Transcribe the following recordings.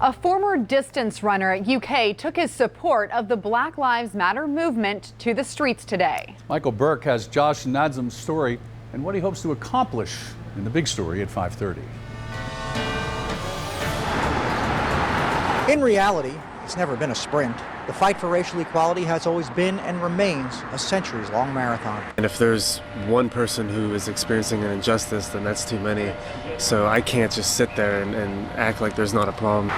A former distance runner at UK took his support of the Black Lives Matter movement to the streets today. Michael Burke has Josh Nadzam's story and what he hopes to accomplish in the big story at 5:30. In reality, it's never been a sprint. The fight for racial equality has always been and remains a centuries-long marathon. And if there's one person who is experiencing an injustice, then that's too many. So I can't just sit there and act like there's not a problem.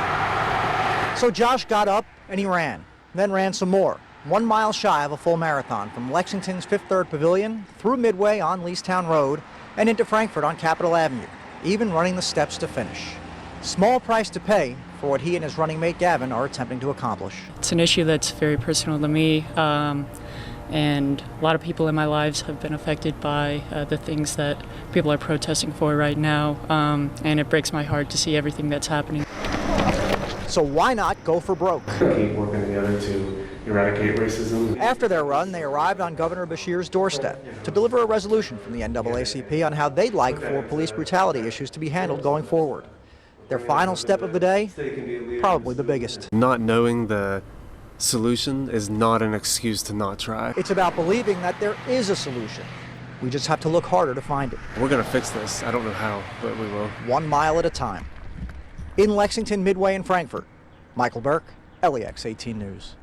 So Josh got up and he ran, then ran some more. 1 mile shy of a full marathon from Lexington's Fifth Third Pavilion through Midway on Leestown Road and into Frankfort on Capitol Avenue, even running the steps to finish. Small price to pay for what he and his running mate Gavin are attempting to accomplish. It's an issue that's very personal to me, and a lot of people in my lives have been affected by the things that people are protesting for right now, and it breaks my heart to see everything that's happening. So why not go for broke? Keep working together to eradicate racism. After their run, they arrived on Governor Beshear's doorstep to deliver a resolution from the NAACP on how they'd like for police brutality issues to be handled going forward. Their final step of the day, probably the biggest. Not knowing the solution is not an excuse to not try. It's about believing that there is a solution. We just have to look harder to find it. We're going to fix this. I don't know how, but we will. 1 mile at a time. In Lexington, Midway, and Frankfort, Michael Burke, LEX 18 News.